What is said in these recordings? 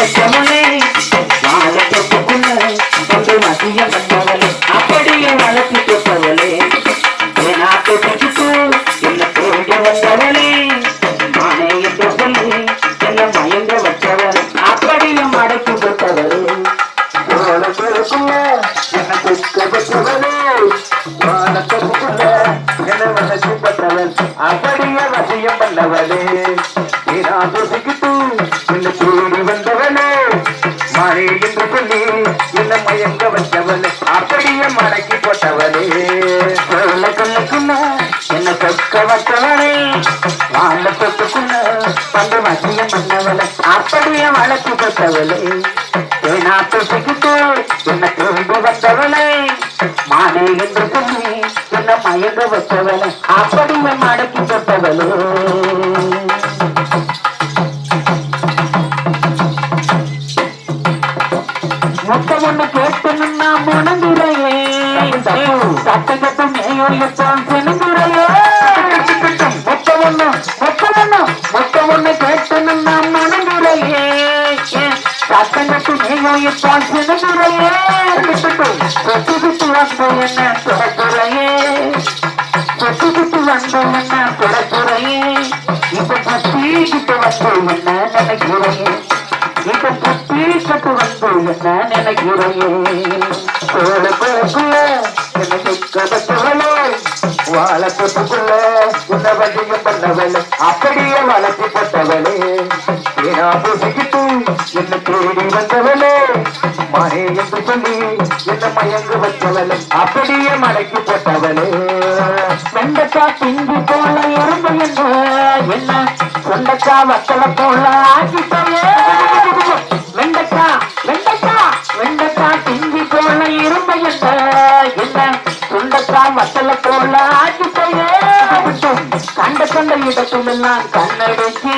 வச்சவளே வாழ தொட்டுக்குள்ள வந்து மதியம் வந்தவளே அப்படியே வளர்த்து தொட்டவளே நாட்டு தொட்டுக்கு என்ன தோண்டி வந்தவளே மானே என்று சொல்லி என்ன மயங்க வச்சவள் அப்படியே மடக்கி தொட்டவளே என்ன குக்க வச்சவளே வாழ தொட்டுக்குள்ள என்ன வளர்ச்சி பட்டவள் அப்படியே வசியம் பண்ணவளே என்ன தேடி வந்தவளே மாறே என்று சொல்லி என்ன மயங்க வச்சவளே அப்படியே மடக்கி போட்டவளே சொல்ல கண்ணுக்குள்ள என்ன சொக்க வச்சவளே வாழ தொட்டுக்குள்ள வந்து வசியம் பண்ணவளே அப்படியே வளர்ச்சி போட்டவளே நாட்டு சிக்கிட்டு என்ன தேடி வந்தவளே மானே என்று சொல்லி என்ன மயங்க வச்சவளே அப்படியே மடக்கி போட்டவளே மொத்தமொன்னு கேட்கணும்னா முனங்குறையே சட்டகட்டும் மேயோயத்தான் செனுங்குறையே மொத்தமொன்னு கேட்கணும்னா முனங்குறையே சட்டகட்டும் மேயோயத்தான் செனுங்குறையே சொத்து விட்டு வந்தோ என்ன தொடக்குறையே சொத்து விட்டு வந்தோ என்ன தொடக்குறையே இப்ப பத்திக்கிட்டு வந்தோ என்ன நினைக்குறையே இப்ப பத்திரிக்கட்டு வந்து என்ன நினைக்குறையே கோல கோலக்குள்ள என்ன சொக்கவளே வாழ தொட்டுக்குள்ள உன்னை வண்டியம் பண்ணவளே அப்படியே வளர்ச்சி போட்டவளே ஏனா பூசிக்கிட்டு என்ன தேடி வந்தவளே மாறே என்று சொல்லி என்ன மயங்க வச்சவளே அப்படியே மடக்கி போட்டவளே வெண்டக்கா திங்கி போல எறும்பு என்ன சொண்டக்கா வத்தல போல ஆக்கிட்டவே வெண்டக்கா திங்கி போல இரும்பு என்ன சுண்டக்கா வத்தல போல ஆக்கிட்டவே கண்ட இடத்துலெல்லாம் கண்ணடிச்சு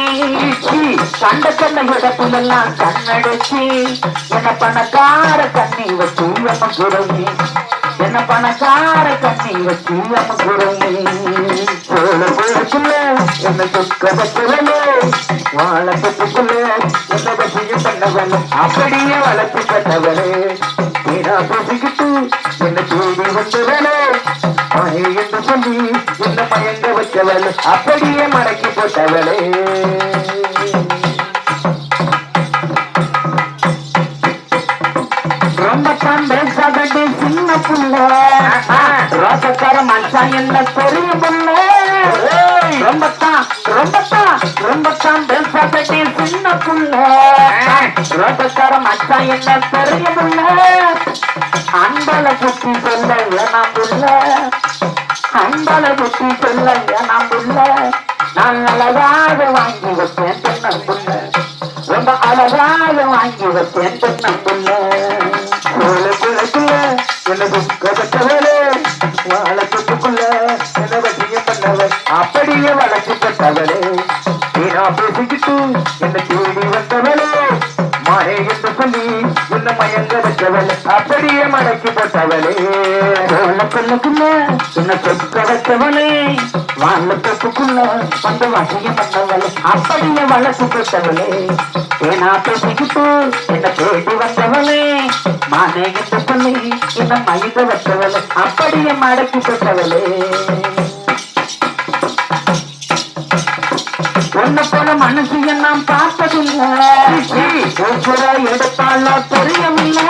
கண்ணடிச்சு என்ன பணக்கார கண்ணி வச்சு நம்ம குறையே என்ன பணக்கார கண்ணி வச்சு நம்ம குறையே என்ன சொக்க வச்சவளே வாழ தொட்டுக்குள்ள என்ன வசியம் பண்ணவளே அப்படியே வளர்ச்சி பண்ணவளே ஏனா பேசிக்கிட்டு என்ன தேடி வந்தவளே மாயே என்று சொல்லி என்ன மயங்க வச்சவளே அப்படியே மடக்கி போட்டவளே ரொம்ப பேசாதடி சின்ன புள்ள ரோசக்கார மனுஷன் என்ன பெரிய புள்ள ரொம்பத்தான் பேசாதடி சின்ன புள்ள ரோசக்கார மனுஷன் என்ன பெரிய புள்ள அன்பல புத்தி சொல்ல ஏனாம் புள்ள அன்பல புத்தி சொல்ல ஏனாம் புள்ள நான் அழகாக வாங்கி வைப்பேன் தென்ன புள்ள ரொம்ப அழகாக வாங்கி வைப்பேன் தென்ன புள்ள என்ன துக்கப்பட்டவளே வாழ தொட்டுக்குள்ள என்ன வசியம் பண்ணவள் அப்படியே வளர்ச்சி பட்டவளே ஏனா பேசிக்கிட்டு என்ன தேடி வந்தவளே மாறே என்று சொல்லி என்ன மயங்க வச்சவளே அப்படியே மடக்கி போட்டவளே கொள்ளுக்குள்ள என்ன சொக்க வச்சவளே வாழ தொட்டுக்குள்ள வந்து வசியம் பண்ணவளே அப்படியே வளர்ச்சி போட்டவளே ஏனா பேசிக்கிட்டு என்ன தேடி வந்தவளே மானே என்று சொல்லி என்ன மயங்க வச்சவளே அப்படியே மடக்கி போட்டவளே ஒன்ன போல மனசு எல்லாம் பார்த்ததில்லை எடுத்தால தெரியவில்லை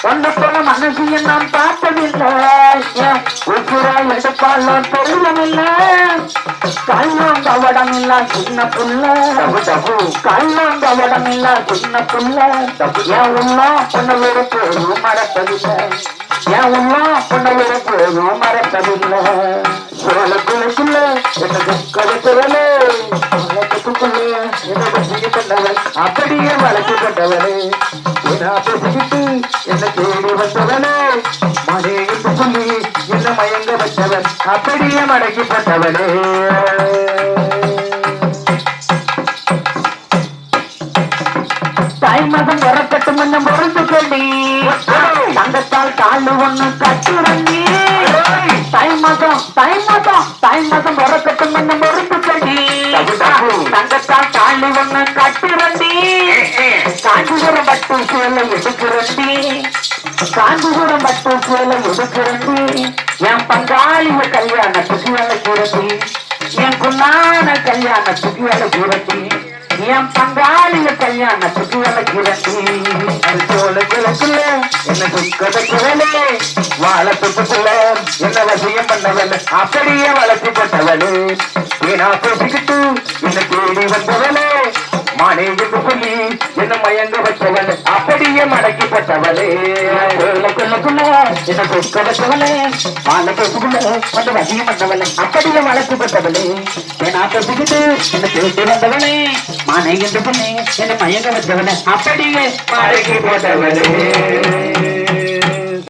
ஒன்ன போல மனசு எல்லாம் பார்த்ததில்லை எடுத்தால தெரியவில்லை கள்ளம் இல்ல சின்ன புள்ள கள்ளம் இல்ல சின்ன புள்ள என் உள்ள பொண்ணு விடுப்பு மறப்பதில்லை என் உள்ள பொண்ணு விடுப்பு மறப்பதில்லை சோழக்குள்ள என்ன கதைக்கவளே என்ன வசியம் பண்ணவள் அப்படியே வளர்ச்சி கொண்டவளே ஏனா பேசிக்கிட்டு என்ன தேடி வந்தவளே மாடே என்று சொல்லி என்ன மயங்க வச்சவள் அப்படியே மடக்கி போட்டவளே தாய் மதம் வரக்கட்டும் என்ன பொறுத்து சொல்லி தங்கத்தால் காலு ஒண்ணு கட்டுறங்கி தாய் மதம் வரக்கட்டும் என்ன பொறுத்து சொல்லி தங்கத்தால் காலு ஒண்ணு பட்டு சேலை எடுக்கிறண்டி காஞ்சிபுரம் பட்டு சேலை எடுக்கிறண்டி என் பங்காளிய கல்யாணத்துக்கு அழைக்கிறண்டி என் குன்னான கல்யாணத்துக்கு அழைக்கிறண்டி என் பங்காளிய கல்யாணத்துக்கு அழைக்கிறண்டி சோழ கிழக்குல என்ன சுக்கதைக்குவலே வாழத்துக்குள்ள என்ன வசியம் பண்ணவல அப்படியே வளர்த்துப்பட்டவளே ஏனா பேசிக்கிட்டு என்ன தேடி வந்தவளே மானே என்று சொல்லி என்ன மயங்க வச்சவள் அப்படியே மடக்கிப்பட்டவளே கொள்ளக்குள்ள என்ன சொக்க வச்சவளே மாலை பேசுக்குள்ள வந்து வசியம் பண்ணவளே அப்படியே வளர்த்துப்பட்டவளே ஏனா பேசிக்கிட்டு என்ன தேடி வந்தவளே மானே என்று சொல்லி என்ன மயங்க வச்சவளே அப்படியே மடக்கி போட்டவளே